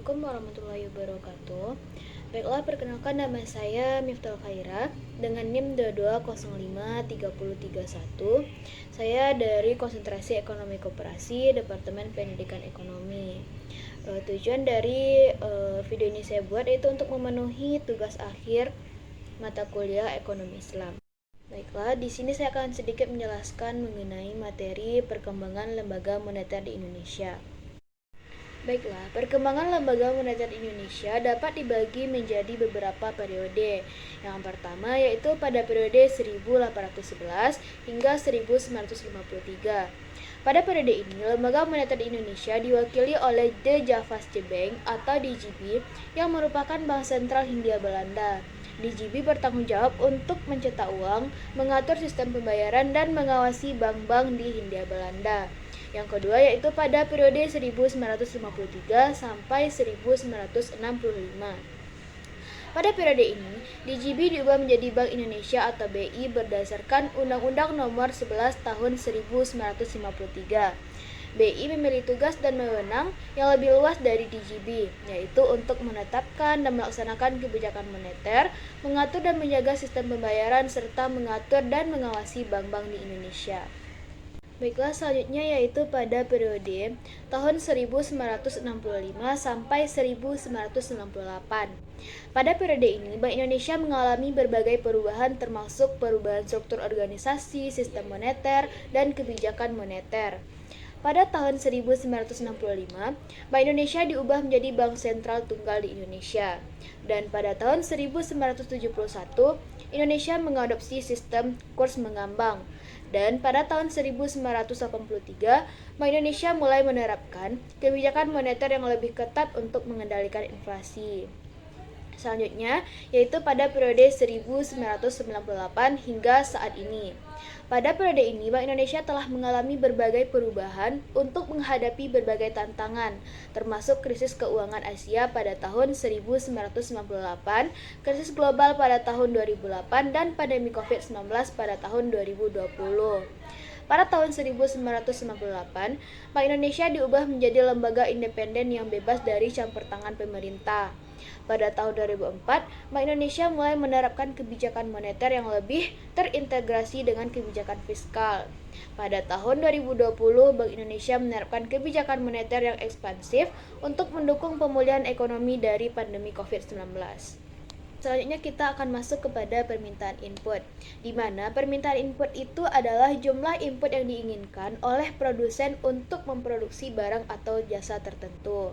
Assalamualaikum warahmatullahi wabarakatuh. Baiklah, perkenalkan nama saya Miftah Khaira dengan NIM 22053031. Saya dari Konsentrasi Ekonomi Koperasi, Departemen Pendidikan Ekonomi. Tujuan dari video ini saya buat yaitu untuk memenuhi tugas akhir mata kuliah Ekonomi Islam. Baiklah, di sini saya akan sedikit menjelaskan mengenai materi perkembangan lembaga moneter di Indonesia. Baiklah, perkembangan lembaga moneter Indonesia dapat dibagi menjadi beberapa periode. Yang pertama yaitu pada periode 1811 hingga 1953. Pada periode ini, lembaga moneter di Indonesia diwakili oleh The Javaasche Bank atau DJB yang merupakan bank sentral Hindia Belanda. DJB bertanggung jawab untuk mencetak uang, mengatur sistem pembayaran, dan mengawasi bank-bank di Hindia Belanda. Yang kedua yaitu pada periode 1953 sampai 1965. Pada periode ini, DJB diubah menjadi Bank Indonesia atau BI berdasarkan Undang-Undang Nomor 11 Tahun 1953. BI memiliki tugas dan wewenang yang lebih luas dari DJB, yaitu untuk menetapkan dan melaksanakan kebijakan moneter, mengatur dan menjaga sistem pembayaran, serta mengatur dan mengawasi bank-bank di Indonesia. Baiklah, selanjutnya yaitu pada periode tahun 1965 sampai 1998. Pada periode ini, Bank Indonesia mengalami berbagai perubahan termasuk perubahan struktur organisasi, sistem moneter, dan kebijakan moneter. Pada tahun 1965, Bank Indonesia diubah menjadi Bank Sentral Tunggal di Indonesia. Dan pada tahun 1971, Indonesia mengadopsi sistem kurs mengambang. Dan pada tahun 1983, Bank Indonesia mulai menerapkan kebijakan moneter yang lebih ketat untuk mengendalikan inflasi. Selanjutnya, yaitu pada periode 1998 hingga saat ini. Pada periode ini, Bank Indonesia telah mengalami berbagai perubahan untuk menghadapi berbagai tantangan, termasuk krisis keuangan Asia pada tahun 1998, krisis global pada tahun 2008, dan pandemi COVID-19 pada tahun 2020. Pada tahun 1998, Bank Indonesia diubah menjadi lembaga independen yang bebas dari campur tangan pemerintah. Pada tahun 2004, Bank Indonesia mulai menerapkan kebijakan moneter yang lebih terintegrasi dengan kebijakan fiskal. Pada tahun 2020, Bank Indonesia menerapkan kebijakan moneter yang ekspansif untuk mendukung pemulihan ekonomi dari pandemi COVID-19. Selanjutnya kita akan masuk kepada permintaan input, di mana permintaan input itu adalah jumlah input yang diinginkan oleh produsen untuk memproduksi barang atau jasa tertentu.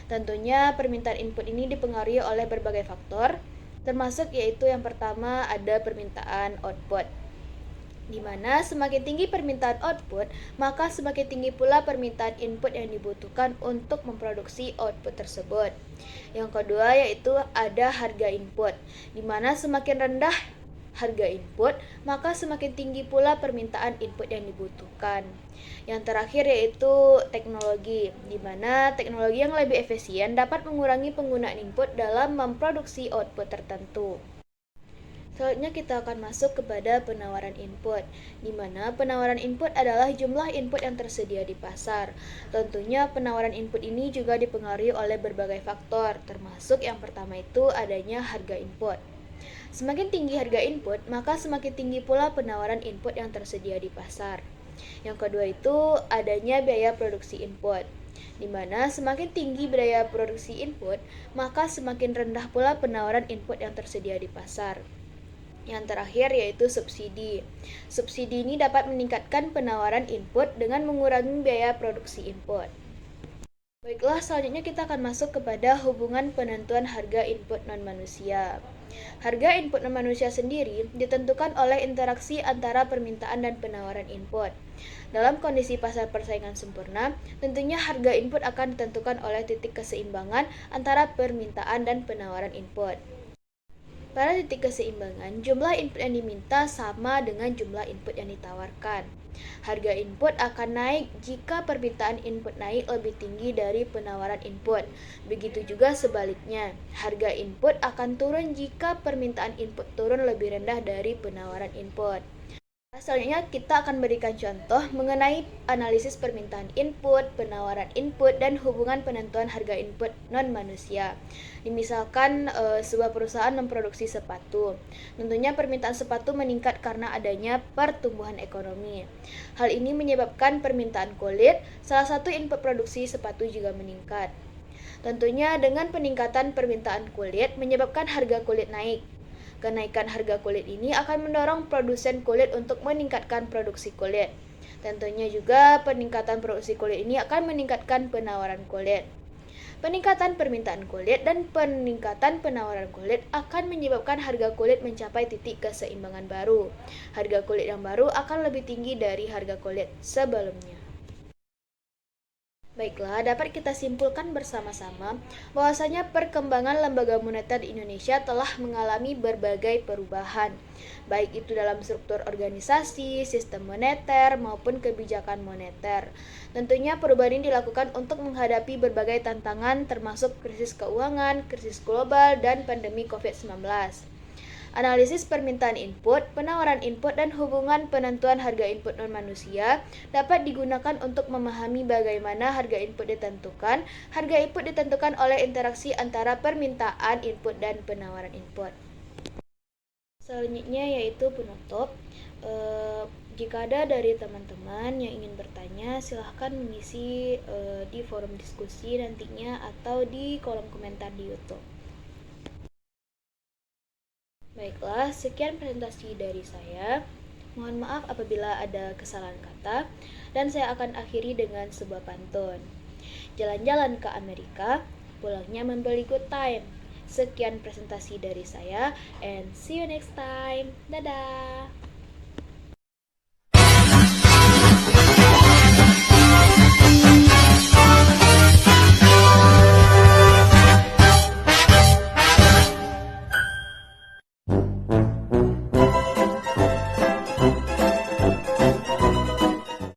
Tentunya permintaan input ini dipengaruhi oleh berbagai faktor, termasuk yaitu yang pertama ada permintaan output, di mana semakin tinggi permintaan output, maka semakin tinggi pula permintaan input yang dibutuhkan untuk memproduksi output tersebut. Yang kedua yaitu ada harga input, di mana semakin rendah harga input, maka semakin tinggi pula permintaan input yang dibutuhkan. Yang terakhir yaitu teknologi, di mana teknologi yang lebih efisien dapat mengurangi penggunaan input dalam memproduksi output tertentu. Selanjutnya kita akan masuk kepada penawaran input, di mana penawaran input adalah jumlah input yang tersedia di pasar. Tentunya penawaran input ini juga dipengaruhi oleh berbagai faktor, termasuk yang pertama itu adanya harga input. Semakin tinggi harga input, maka semakin tinggi pula penawaran input yang tersedia di pasar. Yang kedua itu adanya biaya produksi input, di mana semakin tinggi biaya produksi input, maka semakin rendah pula penawaran input yang tersedia di pasar. Yang terakhir yaitu subsidi. Subsidi ini dapat meningkatkan penawaran input dengan mengurangi biaya produksi input. Baiklah, selanjutnya kita akan masuk kepada hubungan penentuan harga input non-manusia. Harga input non-manusia sendiri ditentukan oleh interaksi antara permintaan dan penawaran input. Dalam kondisi pasar persaingan sempurna, tentunya harga input akan ditentukan oleh titik keseimbangan antara permintaan dan penawaran input. Pada titik keseimbangan, jumlah input yang diminta sama dengan jumlah input yang ditawarkan. Harga input akan naik jika permintaan input naik lebih tinggi dari penawaran input. Begitu juga sebaliknya, harga input akan turun jika permintaan input turun lebih rendah dari penawaran input. Selanjutnya kita akan berikan contoh mengenai analisis permintaan input, penawaran input, dan hubungan penentuan harga input non-manusia. Misalkan sebuah perusahaan memproduksi sepatu. Tentunya permintaan sepatu meningkat karena adanya pertumbuhan ekonomi. Hal ini menyebabkan permintaan kulit, salah satu input produksi sepatu juga meningkat. Tentunya dengan peningkatan permintaan kulit menyebabkan harga kulit naik. Kenaikan harga kulit ini akan mendorong produsen kulit untuk meningkatkan produksi kulit. Tentunya juga peningkatan produksi kulit ini akan meningkatkan penawaran kulit. Peningkatan permintaan kulit dan peningkatan penawaran kulit akan menyebabkan harga kulit mencapai titik keseimbangan baru. Harga kulit yang baru akan lebih tinggi dari harga kulit sebelumnya. Baiklah, dapat kita simpulkan bersama-sama bahwasanya perkembangan lembaga moneter di Indonesia telah mengalami berbagai perubahan, baik itu dalam struktur organisasi, sistem moneter, maupun kebijakan moneter. Tentunya perubahan ini dilakukan untuk menghadapi berbagai tantangan termasuk krisis keuangan, krisis global, dan pandemi COVID-19. Analisis permintaan input, penawaran input, dan hubungan penentuan harga input non-manusia dapat digunakan untuk memahami bagaimana harga input ditentukan. Harga input ditentukan oleh interaksi antara permintaan input dan penawaran input. Selanjutnya yaitu penutup. Jika ada dari teman-teman yang ingin bertanya, silahkan mengisi di forum diskusi nantinya atau di kolom komentar di YouTube. Baiklah, sekian presentasi dari saya. Mohon maaf apabila ada kesalahan kata, dan saya akan akhiri dengan sebuah pantun. Jalan-jalan ke Amerika, pulangnya membeli good time. Sekian presentasi dari saya, and see you next time. Dadah!